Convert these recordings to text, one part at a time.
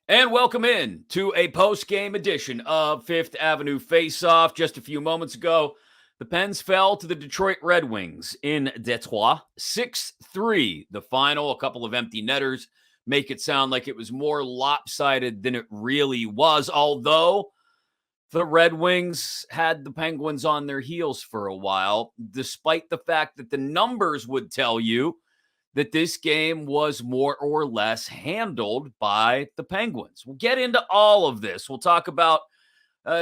And welcome in to a post-game edition of Fifth Avenue Faceoff. Just a few moments ago, the Pens fell to the Detroit Red Wings in Detroit, 6-3. The final, a couple of empty netters make it sound like it was more lopsided than it really was, although the Red Wings had the Penguins on their heels for a while, despite the fact that the numbers would tell you that this game was more or less handled by the Penguins. We'll get into all of this. We'll talk about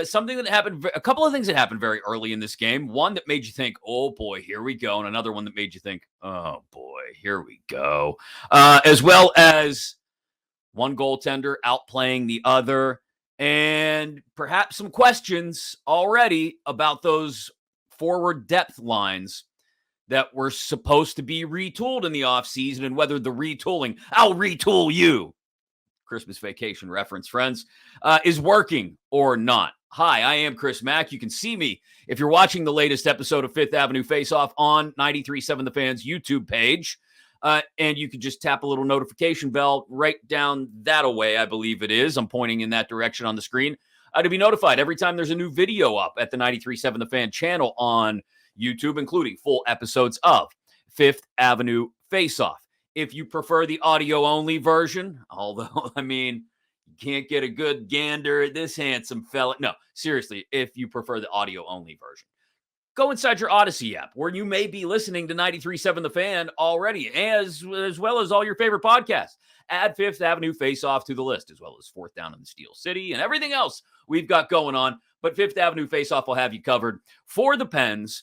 something that happened, a couple of things that happened very early in this game. One that made you think, oh boy, here we go. And another one that made you think, oh boy, here we go. As well as one goaltender outplaying the other. And perhaps some questions already about those forward depth lines that were supposed to be retooled in the offseason and whether the retooling, I'll retool you, Christmas vacation reference, friends, is working or not. Hi, I am Chris Mack. You can see me if you're watching the latest episode of Fifth Avenue Faceoff on 93.7 The Fans YouTube page. And you can just tap a little notification bell right down that away, I believe it is. I'm pointing in that direction on the screen to be notified every time there's a new video up at the 93.7 The Fan channel on YouTube, including full episodes of Fifth Avenue Faceoff. If you prefer the audio-only version, although, I mean, you can't get a good gander at this handsome fella. No, seriously, if you prefer the audio-only version, go inside your Odyssey app, where you may be listening to 93.7 The Fan already, as well as all your favorite podcasts. Add Fifth Avenue Faceoff to the list, as well as Fourth Down in the Steel City and everything else we've got going on. But Fifth Avenue Faceoff will have you covered for the Pens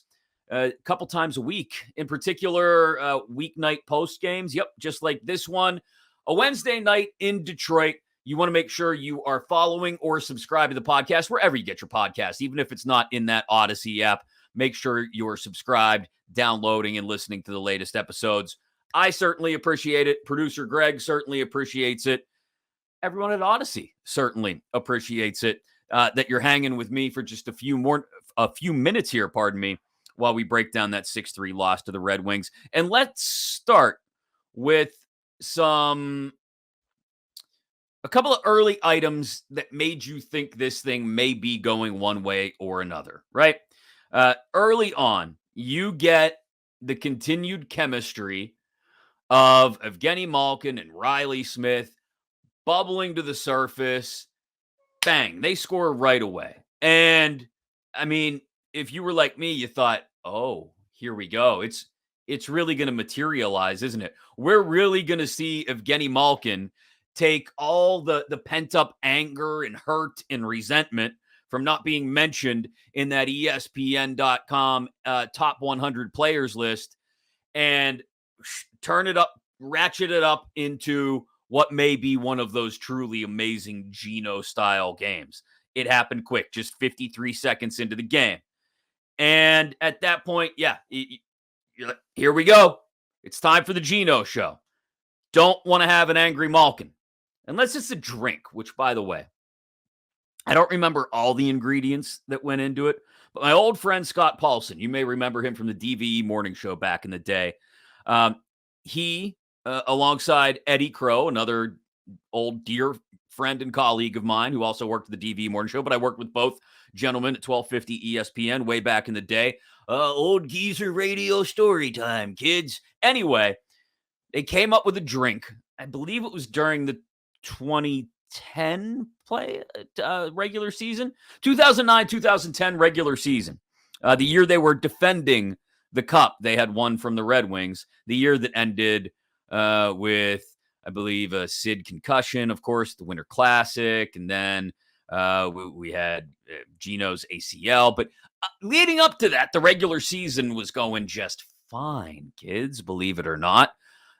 a couple times a week, in particular weeknight post games. Yep, just like this one, a Wednesday night in Detroit. You want to make sure you are following or subscribe to the podcast wherever you get your podcasts, even if it's not in that Odyssey app. Make sure you're subscribed, downloading, and listening to the latest episodes. I certainly appreciate it. Producer Greg certainly appreciates it. Everyone at Odyssey certainly appreciates it. That you're hanging with me for just a few minutes here, pardon me, while we break down that 6-3 loss to the Red Wings. And let's start with a couple of early items that made you think this thing may be going one way or another, right? Early on, you get the continued chemistry of Evgeny Malkin and Riley Smith bubbling to the surface. Bang, they score right away. And, I mean, if you were like me, you thought, oh, here we go. It's really going to materialize, isn't it? We're really going to see Evgeny Malkin take all the pent-up anger and hurt and resentment from not being mentioned in that ESPN.com top 100 players list and turn it up, ratchet it up into what may be one of those truly amazing Geno-style games. It happened quick, just 53 seconds into the game. And at that point, yeah, here we go. It's time for the Geno show. Don't want to have an angry Malkin. Unless it's a drink, which, by the way, I don't remember all the ingredients that went into it. But my old friend Scott Paulson, you may remember him from the DVE morning show back in the day. He, alongside Eddie Crow, another old dear friend and colleague of mine who also worked at the DVE morning show, but I worked with both gentlemen at 1250 ESPN way back in the day. Old geezer radio story time, kids. Anyway, they came up with a drink. I believe it was during the 2010 regular season, 2009-2010 regular season. The year they were defending the cup they had won from the Red Wings, the year that ended with, I believe, a Sid concussion, of course, the Winter Classic, and then we had Geno's ACL. But leading up to that, the regular season was going just fine, kids, believe it or not.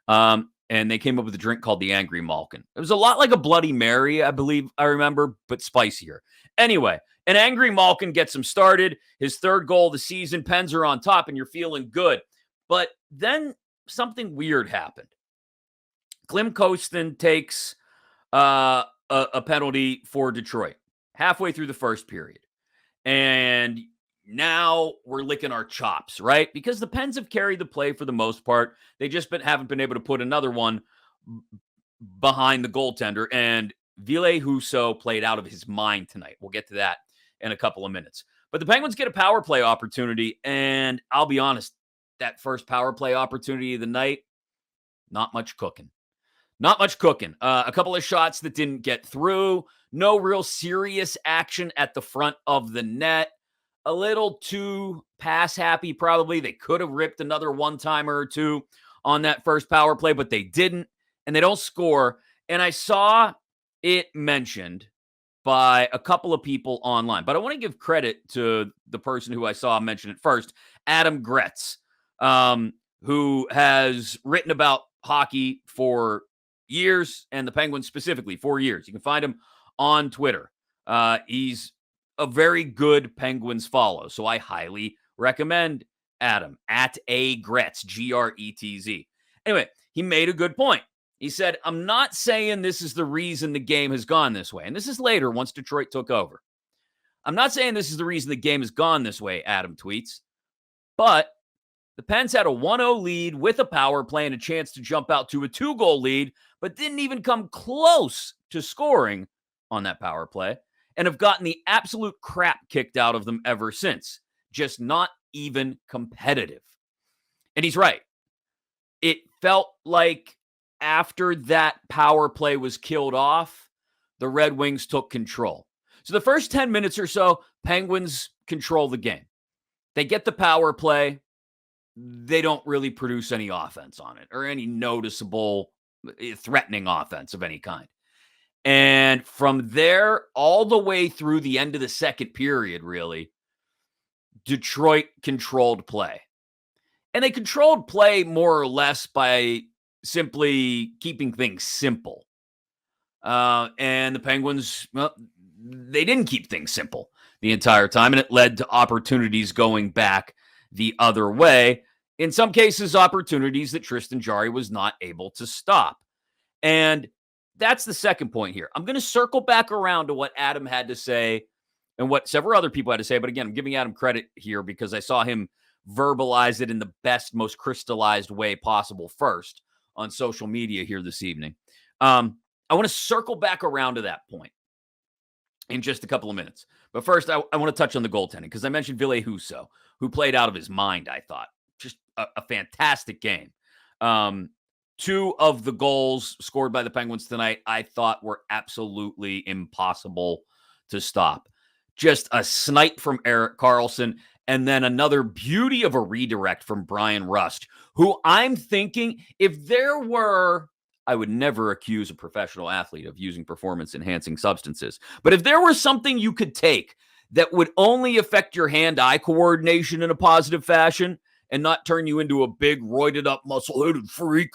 And they came up with a drink called the Angry Malkin. It was a lot like a Bloody Mary, I believe I remember, but spicier. Anyway, an Angry Malkin gets him started. His third goal of the season. Pens are on top, and you're feeling good. But then something weird happened. Klim Kostin takes a penalty for Detroit halfway through the first period. And now we're licking our chops, right? Because the Pens have carried the play for the most part. They just haven't been able to put another one behind the goaltender. And Ville Husso played out of his mind tonight. We'll get to that in a couple of minutes. But the Penguins get a power play opportunity, and I'll be honest, that first power play opportunity of the night, not much cooking. Not much cooking. A couple of shots that didn't get through. No real serious action at the front of the net. A little too pass happy, probably. They could have ripped another one-timer or two on that first power play, but they didn't, and they don't score. And I saw it mentioned by a couple of people online, but I want to give credit to the person who I saw mention it first, Adam Gretz, who has written about hockey for years, and the Penguins specifically, 4 years. You can find him on Twitter. He's a very good Penguins follow, so I highly recommend Adam at @Gretz, Gretz. Anyway, he made a good point. He said, I'm not saying this is the reason the game has gone this way. And this is later, once Detroit took over. I'm not saying this is the reason the game has gone this way, Adam tweets. But the Pens had a 1-0 lead with a power play and a chance to jump out to a 2-goal lead, but didn't even come close to scoring on that power play and have gotten the absolute crap kicked out of them ever since. Just not even competitive. And he's right. It felt like after that power play was killed off, the Red Wings took control. So the first 10 minutes or so, Penguins control the game. They get the power play. They don't really produce any offense on it or any noticeable threatening offense of any kind. And from there, all the way through the end of the second period, really, Detroit controlled play. And they controlled play more or less by simply keeping things simple. And the Penguins, well, they didn't keep things simple the entire time, and it led to opportunities going back the other way. In some cases, opportunities that Tristan Jarry was not able to stop. And that's the second point here. I'm going to circle back around to what Adam had to say and what several other people had to say. But again, I'm giving Adam credit here because I saw him verbalize it in the best, most crystallized way possible first on social media here this evening. I want to circle back around to that point in just a couple of minutes. But first, I want to touch on the goaltending because I mentioned Ville Husso, who played out of his mind, I thought. Just a fantastic game. Two of the goals scored by the Penguins tonight, I thought were absolutely impossible to stop. Just a snipe from Erik Karlsson, and then another beauty of a redirect from Brian Rust, who I'm thinking if there were, I would never accuse a professional athlete of using performance-enhancing substances, but if there were something you could take that would only affect your hand-eye coordination in a positive fashion and not turn you into a big, roided-up, muscle-headed freak,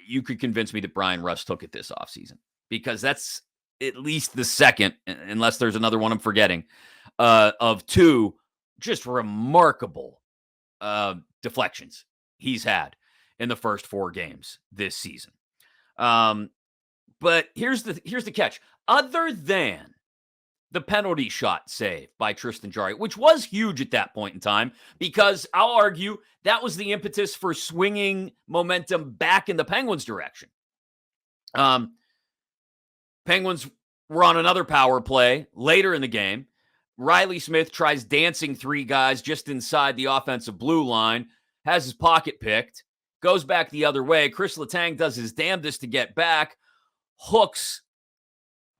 you could convince me that Brian Rust took it this offseason because that's at least the second, unless there's another one I'm forgetting, of two just remarkable deflections he's had in the first 4 games this season. But here's the catch. Other than the penalty shot save by Tristan Jarry, which was huge at that point in time, because I'll argue that was the impetus for swinging momentum back in the Penguins' direction. Penguins were on another power play later in the game. Riley Smith tries dancing 3 guys just inside the offensive blue line, has his pocket picked, goes back the other way. Chris Letang does his damnedest to get back, hooks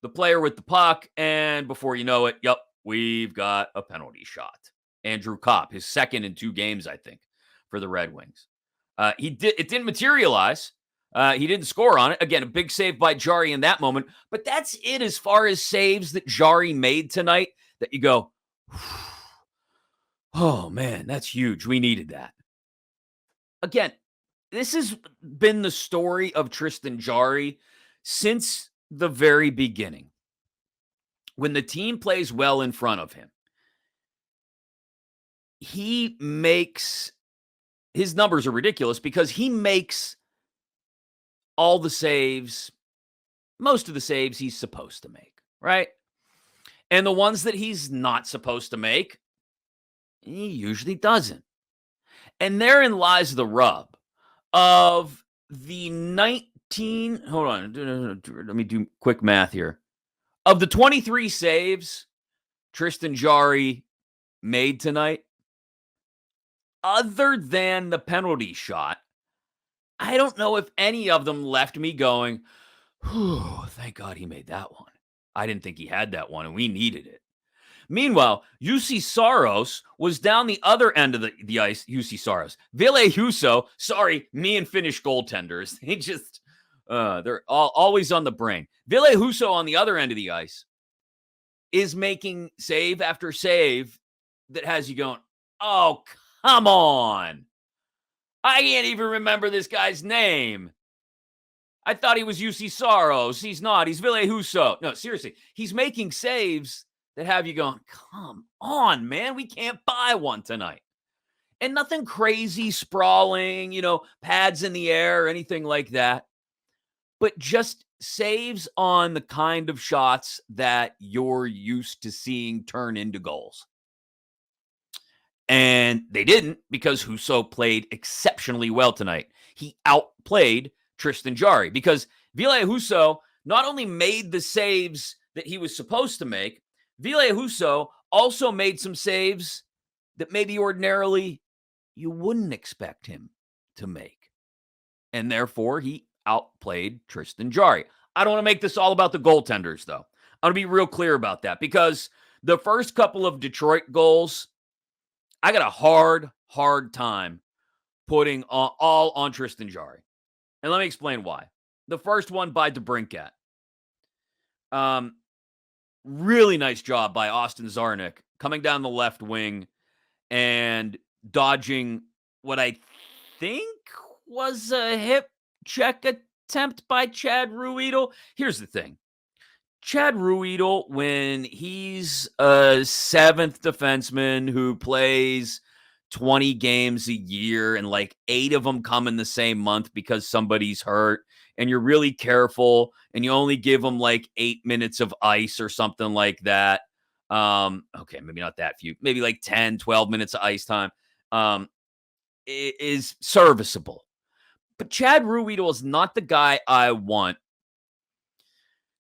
the player with the puck, and before you know it, we've got a penalty shot. Andrew Kopp, his second in 2 games, I think, for the Red Wings. It didn't materialize. He didn't score on it. Again, a big save by Jarry in that moment, but that's it as far as saves that Jarry made tonight that you go, oh man, that's huge. We needed that. Again, this has been the story of Tristan Jarry since the very beginning. When the team plays well in front of him, he makes, his numbers are ridiculous because he makes all the saves, most of the saves he's supposed to make, right? And the ones that he's not supposed to make, he usually doesn't. And therein lies the rub of the Hold on. Let me do quick math here. Of the 23 saves Tristan Jarry made tonight, other than the penalty shot, I don't know if any of them left me going, whew, thank God he made that one. I didn't think he had that one, and we needed it. Meanwhile, UC Saros was down the other end of the ice. UC Saros. Ville Husso, sorry, me and Finnish goaltenders. They just, they're always on the brain. Ville Husso on the other end of the ice is making save after save that has you going, oh, come on. I can't even remember this guy's name. I thought he was UC Saros. He's not. He's Ville Husso. No, seriously. He's making saves that have you going, come on, man. We can't buy one tonight. And nothing crazy, sprawling, pads in the air or anything like that. But just saves on the kind of shots that you're used to seeing turn into goals. And they didn't, because Husso played exceptionally well tonight. He outplayed Tristan Jarry, because Ville Husso not only made the saves that he was supposed to make, Ville Husso also made some saves that maybe ordinarily you wouldn't expect him to make. And therefore, he outplayed Tristan Jarry. I don't want to make this all about the goaltenders, though. I want to be real clear about that, because the first couple of Detroit goals, I got a hard time putting all on Tristan Jarry. And let me explain why. The first one by DeBrincat. Really nice job by Austin Czarnik coming down the left wing and dodging what I think was a hip check attempt by Chad Ruedel. Here's the thing. Chad Ruedel, when he's a seventh defenseman who plays 20 games a year and like 8 of them come in the same month because somebody's hurt, and you're really careful and you only give them like 8 minutes of ice or something like that. Okay, maybe not that few, maybe like 10, 12 minutes of ice time, is serviceable. But Chad Ruedel is not the guy I want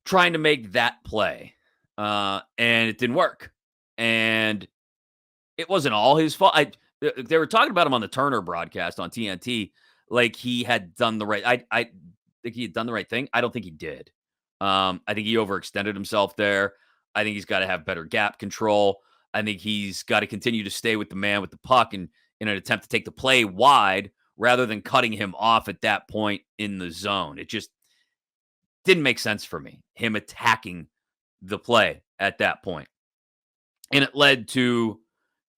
trying to make that play. And it didn't work. And it wasn't all his fault. They were talking about him on the Turner broadcast on TNT, like he had done the right. I think he had done the right thing. I don't think he did. I think he overextended himself there. I think he's got to have better gap control. I think he's got to continue to stay with the man with the puck and in an attempt to take the play wide rather than cutting him off at that point in the zone. It just didn't make sense for me, him attacking the play at that point. And it led to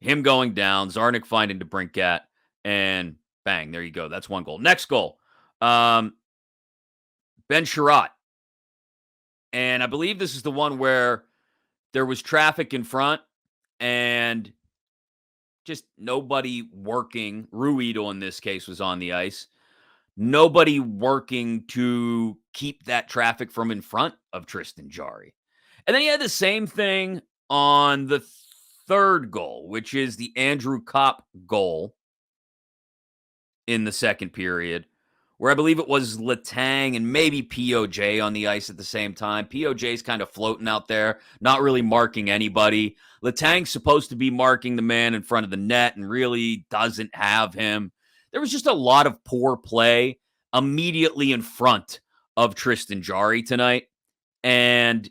him going down, Czarnik finding DeBrincat, and bang, there you go. That's one goal. Next goal, Ben Sherratt. And I believe this is the one where there was traffic in front and just nobody working. Ruedel, in this case, was on the ice. Nobody working to keep that traffic from in front of Tristan Jarry. And then he had the same thing on the third goal, which is the Andrew Kopp goal in the second period, where I believe it was Letang and maybe POJ on the ice at the same time. POJ's kind of floating out there, not really marking anybody. Letang's supposed to be marking the man in front of the net and really doesn't have him. There was just a lot of poor play immediately in front of Tristan Jarry tonight. And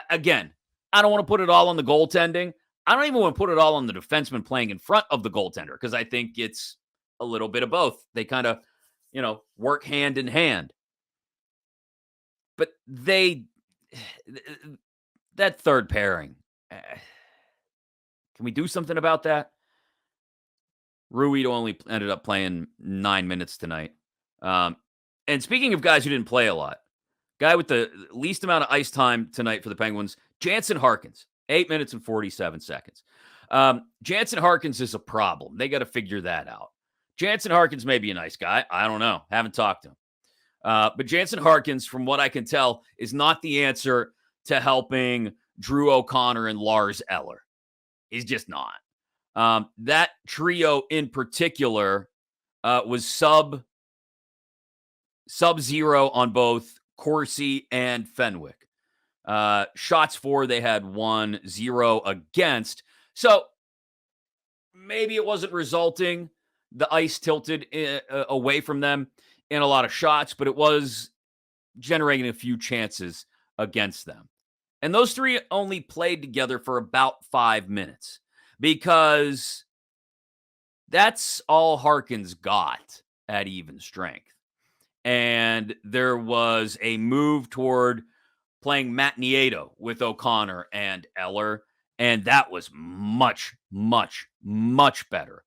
again, I don't want to put it all on the goaltending. I don't even want to put it all on the defenseman playing in front of the goaltender, because I think it's a little bit of both. They kind of, work hand in hand. But that third pairing, can we do something about that? Ruedel only ended up playing 9 minutes tonight. And speaking of guys who didn't play a lot, guy with the least amount of ice time tonight for the Penguins, Jansen Harkins, 8 minutes and 47 seconds. Jansen Harkins is a problem. They got to figure that out. Jansen Harkins may be a nice guy. I don't know. Haven't talked to him. But Jansen Harkins, from what I can tell, is not the answer to helping Drew O'Connor and Lars Eller. He's just not. That trio in particular was sub-zero on both Corsi and Fenwick. Shots for, they had 1-0 against. So maybe it wasn't resulting. The ice tilted away from them in a lot of shots, but it was generating a few chances against them. And those three only played together for about 5 minutes because that's all Harkins got at even strength. And there was a move toward playing Matt Nieto with O'Connor and Eller, and that was much, much, much better.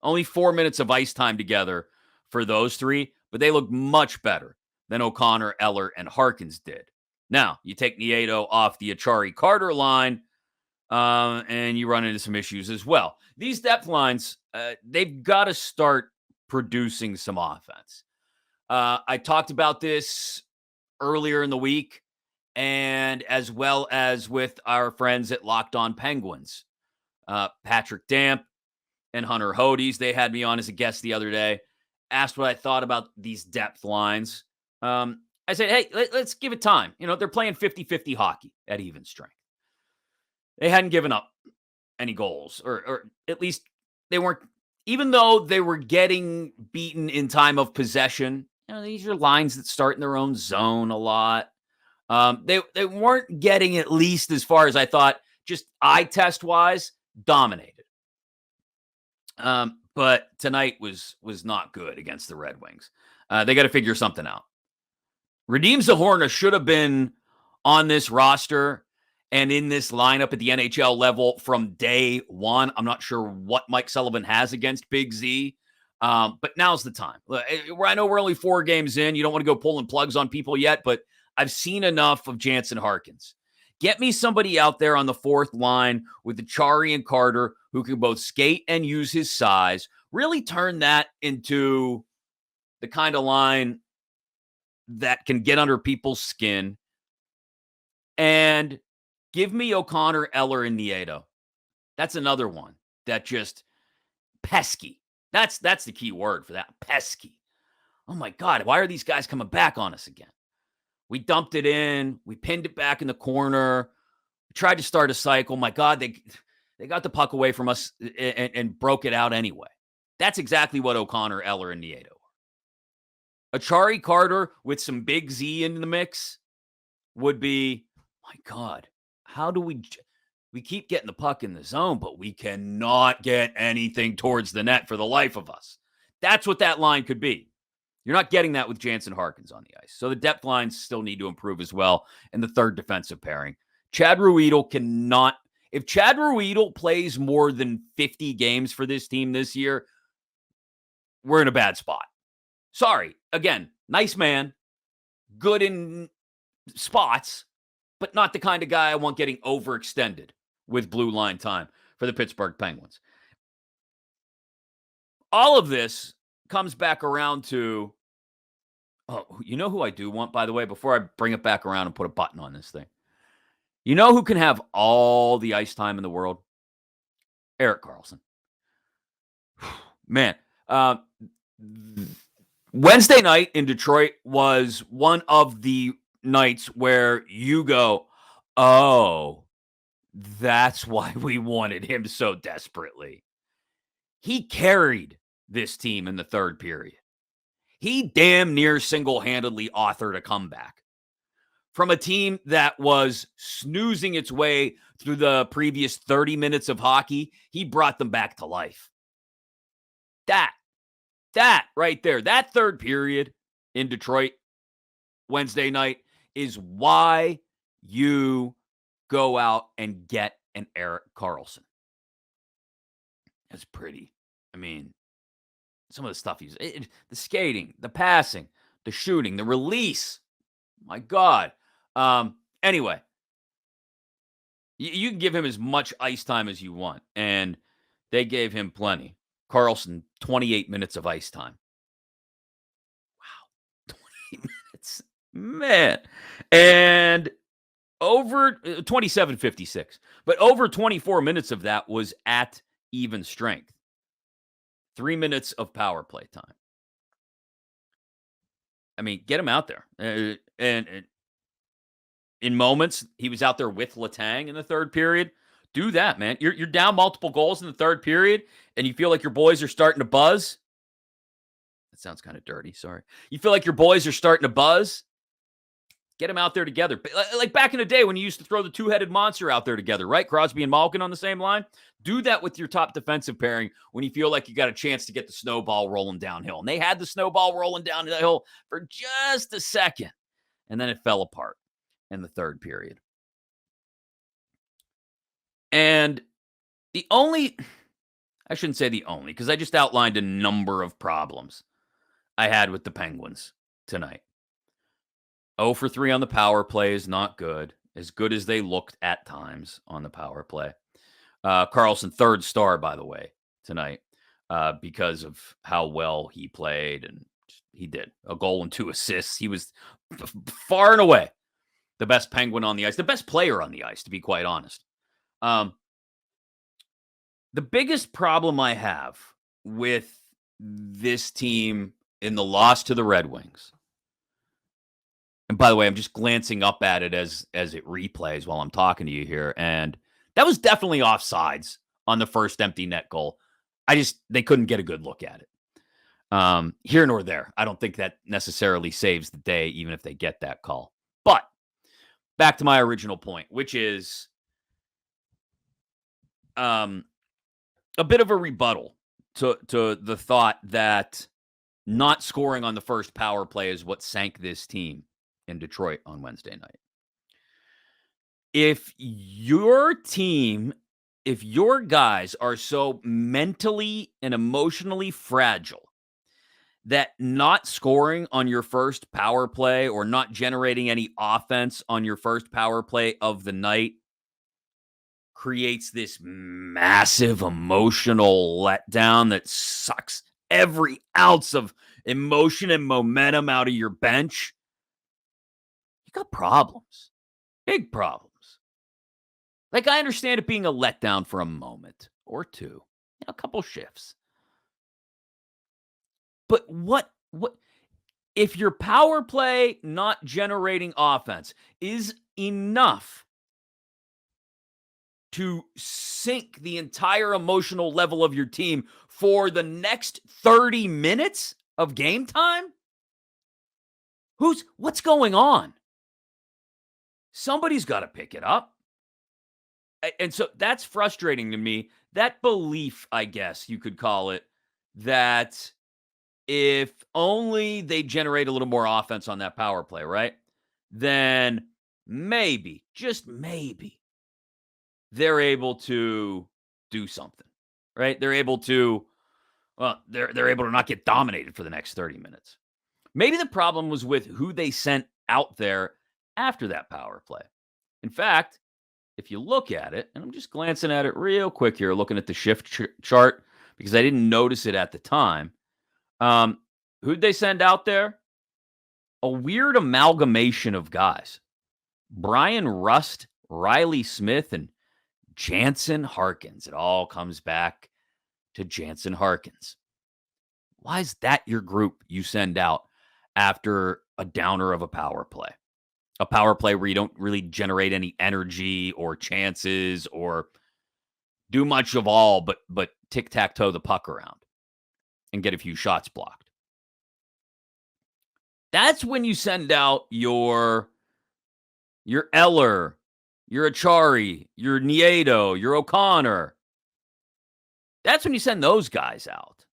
Only 4 minutes of ice time together for those three, but they look much better than O'Connor, Eller, and Harkins did. Now, you take Nieto off the Achari-Carter line, and you run into some issues as well. These depth lines, they've got to start producing some offense. I talked about this earlier in the week, and as well as with our friends at Locked On Penguins. Patrick Damp and Hunter Hodes, they had me on as a guest the other day, asked what I thought about these depth lines. I said, hey, let's give it time. You know, they're playing 50-50 hockey at even strength. They hadn't given up any goals, or at least they weren't, even though they were getting beaten in time of possession. You know, these are lines that start in their own zone a lot. They weren't getting, at least as far as I thought, just eye test wise, dominated. But tonight was not good against the Red Wings. They got to figure something out. Radim Zahorna should have been on this roster and in this lineup at the NHL level from day one. I'm not sure what Mike Sullivan has against Big Z, but now's the time. I know we're only 4 games in. You don't want to go pulling plugs on people yet, but I've seen enough of Jansen Harkins. Get me somebody out there on the fourth line with the Achari and Carter who can both skate and use his size. Really turn that into the kind of line that can get under people's skin. And give me O'Connor, Eller, and Nieto. That's another one that just pesky. That's the key word for that. Pesky. Oh my God, why are these guys coming back on us again? We dumped it in. We pinned it back in the corner. We tried to start a cycle. My God, they got the puck away from us and broke it out anyway. That's exactly what O'Connor, Eller, and Nieto are. Achari Carter with some Big Z in the mix would be, my God, how do we keep getting the puck in the zone, but we cannot get anything towards the net for the life of us. That's what that line could be. You're not getting that with Jansen Harkins on the ice. So the depth lines still need to improve as well. And the third defensive pairing. Chad Ruedel cannot. If Chad Ruedel plays more than 50 games for this team this year, we're in a bad spot. Sorry. Again, nice man. Good in spots, but not the kind of guy I want getting overextended with blue line time for the Pittsburgh Penguins. All of this comes back around to, you know who I do want, by the way, before I bring it back around and put a button on this thing? You know who can have all the ice time in the world? Erik Karlsson. Man, Wednesday night in Detroit was one of the nights where you go, oh, that's why we wanted him so desperately. He carried this team in the third period. He damn near single-handedly authored a comeback from a team that was snoozing its way through the previous 30 minutes of hockey. He brought them back to life. That right there, that third period in Detroit Wednesday night is why you go out and get an Erik Karlsson. It's pretty. I mean, some of the stuff the skating, the passing, the shooting, the release. My God. Anyway, you can give him as much ice time as you want, and they gave him plenty. Karlsson, 28 minutes of ice time. Wow. 28 minutes. Man. And over 27:56. But over 24 minutes of that was at even strength. 3 minutes of power play time. I mean, get him out there. And in moments, he was out there with Letang in the third period. Do that, man. You're down multiple goals in the third period, and you feel like your boys are starting to buzz. That sounds kind of dirty. Sorry. You feel like your boys are starting to buzz. Get them out there together. Like back in the day when you used to throw the two-headed monster out there together, right? Crosby and Malkin on the same line. Do that with your top defensive pairing when you feel like you got a chance to get the snowball rolling downhill. And they had the snowball rolling downhill for just a second. And then it fell apart in the third period. And I shouldn't say the only, because I just outlined a number of problems I had with the Penguins tonight. 0 for 3 on the power play is not good as they looked at times on the power play. Carlson, third star, by the way, tonight, because of how well he played, and he did. A goal and 2 assists. He was far and away the best Penguin on the ice, the best player on the ice, to be quite honest. The biggest problem I have with this team in the loss to the Red Wings, and by the way, I'm just glancing up at it as it replays while I'm talking to you here, and that was definitely offsides on the first empty net goal. They couldn't get a good look at it. Here nor there. I don't think that necessarily saves the day, even if they get that call. But back to my original point, which is a bit of a rebuttal to the thought that not scoring on the first power play is what sank this team in Detroit on Wednesday night. If your guys are so mentally and emotionally fragile that not scoring on your first power play or not generating any offense on your first power play of the night creates this massive emotional letdown that sucks every ounce of emotion and momentum out of your bench, you got problems. Big problems. Like, I understand it being a letdown for a moment or two, a couple shifts. But what if your power play not generating offense is enough to sink the entire emotional level of your team for the next 30 minutes of game time? What's going on? Somebody's got to pick it up. And so that's frustrating to me. That belief, I guess you could call it, that if only they generate a little more offense on that power play, right? Then maybe, just maybe, they're able to do something, right? They're able to not get dominated for the next 30 minutes. Maybe the problem was with who they sent out there after that power play. In fact, if you look at it, and I'm just glancing at it real quick here, looking at the shift chart, because I didn't notice it at the time. Who'd they send out there? A weird amalgamation of guys. Brian Rust, Riley Smith, and Jansen Harkins. It all comes back to Jansen Harkins. Why is that your group you send out after a downer of a power play? A power play where you don't really generate any energy or chances or do much of all but tic-tac-toe the puck around and get a few shots blocked. That's when you send out your Eller, your Achari, your Nieto, your O'Connor. That's when you send those guys out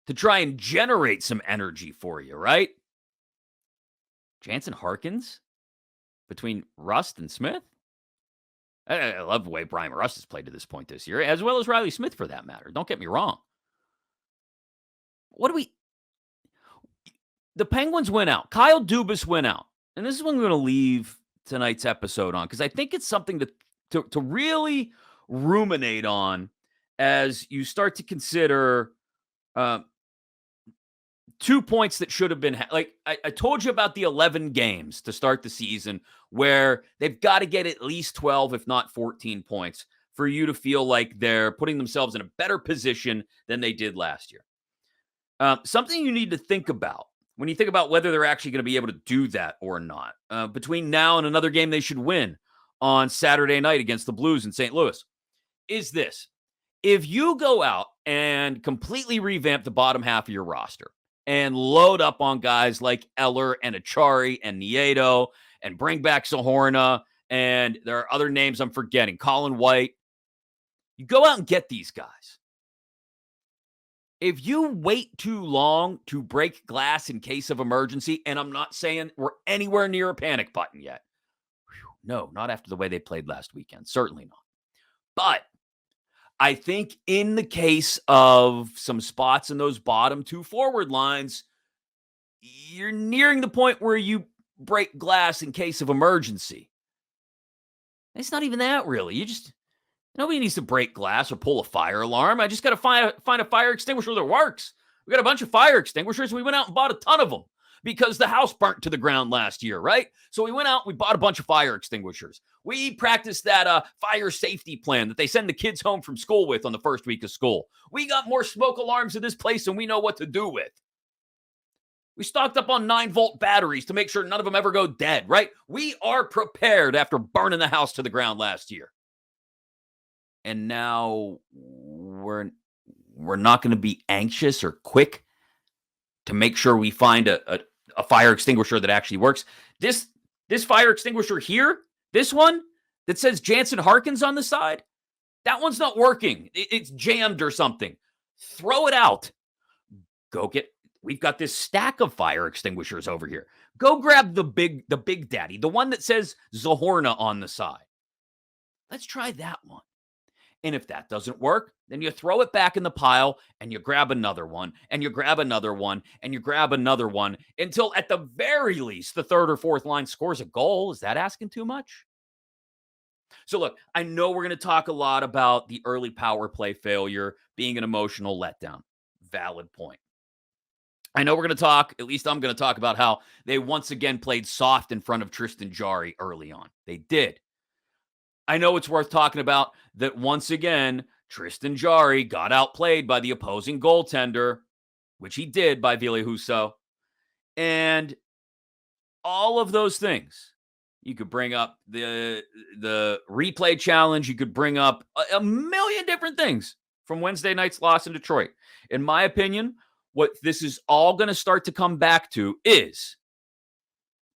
to try and generate some energy for you, right? Jansen Harkins between Rust and Smith? I love the way Brian Rust has played to this point this year, as well as Riley Smith for that matter. Don't get me wrong. The Penguins went out. Kyle Dubas went out. And this is what I'm going to leave tonight's episode on, because I think it's something to really ruminate on as you start to consider 2 points that should have been, like I told you about the 11 games to start the season where they've got to get at least 12, if not 14 points for you to feel like they're putting themselves in a better position than they did last year. Something you need to think about when you think about whether they're actually going to be able to do that or not, between now and another game they should win on Saturday night against the Blues in St. Louis, is this. If you go out and completely revamp the bottom half of your roster and load up on guys like Eller and Achari and Nieto and bring back Sahorna, and there are other names I'm forgetting, Colin White, you go out and get these guys. If you wait too long to break glass in case of emergency, and I'm not saying we're anywhere near a panic button yet. No, not after the way they played last weekend. Certainly not. But I think in the case of some spots in those bottom two forward lines, you're nearing the point where you break glass in case of emergency. It's not even that, really. Nobody needs to break glass or pull a fire alarm. I just got to find a fire extinguisher that works. We got a bunch of fire extinguishers. We went out and bought a ton of them because the house burnt to the ground last year, right? So we went out, we bought a bunch of fire extinguishers. We practiced that fire safety plan that they send the kids home from school with on the first week of school. We got more smoke alarms in this place than we know what to do with. We stocked up on 9-volt batteries to make sure none of them ever go dead, right? We are prepared after burning the house to the ground last year. And now we're not going to be anxious or quick to make sure we find a fire extinguisher that actually works. This fire extinguisher here, this one that says Jansen Harkins on the side, that one's not working. It's jammed or something. Throw it out. We've got this stack of fire extinguishers over here. Go grab the big daddy, the one that says Zahorna on the side. Let's try that one. And if that doesn't work, then you throw it back in the pile and you grab another one and you grab another one and you grab another one until at the very least the third or fourth line scores a goal. Is that asking too much? So look, I know we're going to talk a lot about the early power play failure being an emotional letdown. Valid point. I know we're going to talk, at least I'm going to talk about how they once again played soft in front of Tristan Jarry early on. They did. I know it's worth talking about that once again, Tristan Jarry got outplayed by the opposing goaltender, which he did by Ville Husso. And all of those things. You could bring up the replay challenge. You could bring up a million different things from Wednesday night's loss in Detroit. In my opinion, what this is all going to start to come back to is,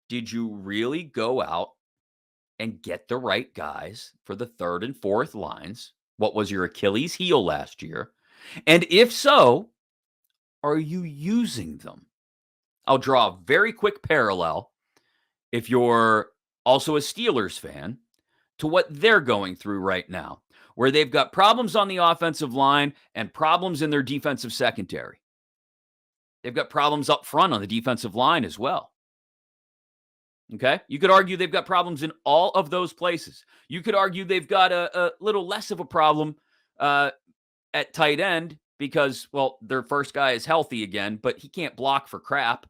did you really go out and get the right guys for the third and fourth lines? What was your Achilles heel last year? And if so, are you using them? I'll draw a very quick parallel, if you're also a Steelers fan, to what they're going through right now, where they've got problems on the offensive line and problems in their defensive secondary. They've got problems up front on the defensive line as well. Okay? You could argue they've got problems in all of those places. You could argue they've got a little less of a problem at tight end because, well, their first guy is healthy again, but he can't block for crap.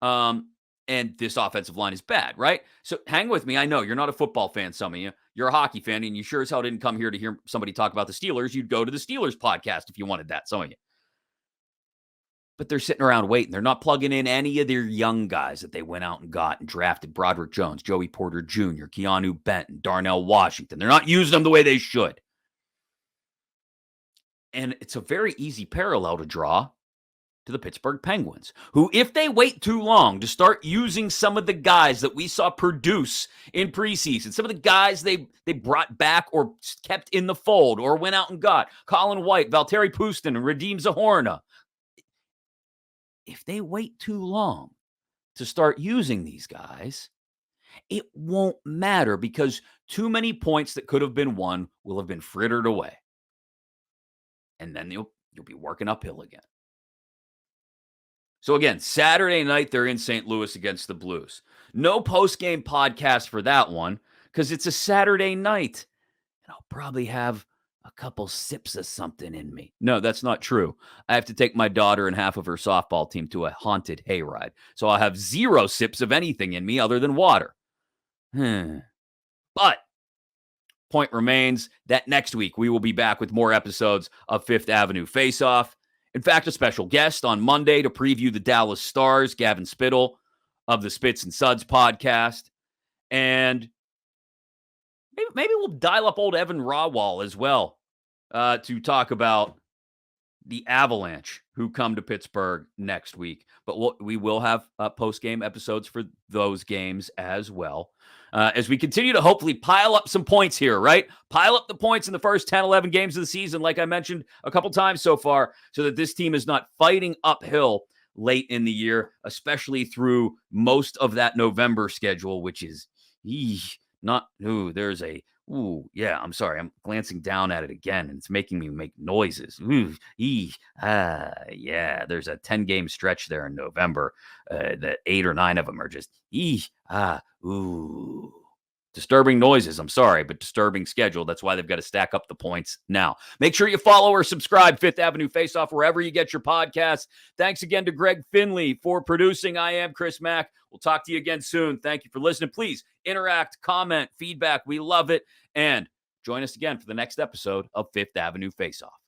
And this offensive line is bad, right? So hang with me. I know you're not a football fan, some of you. You're a hockey fan, and you sure as hell didn't come here to hear somebody talk about the Steelers. You'd go to the Steelers podcast if you wanted that, some of you. But they're sitting around waiting. They're not plugging in any of their young guys that they went out and got and drafted. Broderick Jones, Joey Porter Jr., Keanu Benton, Darnell Washington. They're not using them the way they should. And it's a very easy parallel to draw to the Pittsburgh Penguins, who, if they wait too long to start using some of the guys that we saw produce in preseason, some of the guys they brought back or kept in the fold or went out and got, Colin White, Valtteri Pustin, and Radim Zahorna, if they wait too long to start using these guys, it won't matter because too many points that could have been won will have been frittered away. And then you'll be working uphill again. So again, Saturday night, they're in St. Louis against the Blues. No post-game podcast for that one because it's a Saturday night. And I'll probably have a couple sips of something in me. No, that's not true. I have to take my daughter and half of her softball team to a haunted hayride. So I'll have 0 sips of anything in me other than water. But point remains that next week we will be back with more episodes of Fifth Avenue Faceoff. In fact, a special guest on Monday to preview the Dallas Stars, Gavin Spittle of the Spits and Suds podcast. And maybe we'll dial up old Evan Rawwall as well to talk about the Avalanche, who come to Pittsburgh next week. But we will have post-game episodes for those games as well. As we continue to hopefully pile up some points here, right? Pile up the points in the first 10, 11 games of the season, like I mentioned a couple times so far, so that this team is not fighting uphill late in the year, especially through most of that November schedule, which is I'm sorry. I'm glancing down at it again, and it's making me make noises. There's a 10-game stretch there in November. The 8 or 9 of them are just disturbing noises. I'm sorry, but disturbing schedule. That's why they've got to stack up the points now. Make sure you follow or subscribe Fifth Avenue Faceoff wherever you get your podcasts. Thanks again to Greg Finley for producing. I am Chris Mack. We'll talk to you again soon. Thank you for listening. Please interact, comment, feedback. We love it. And join us again for the next episode of Fifth Avenue Faceoff.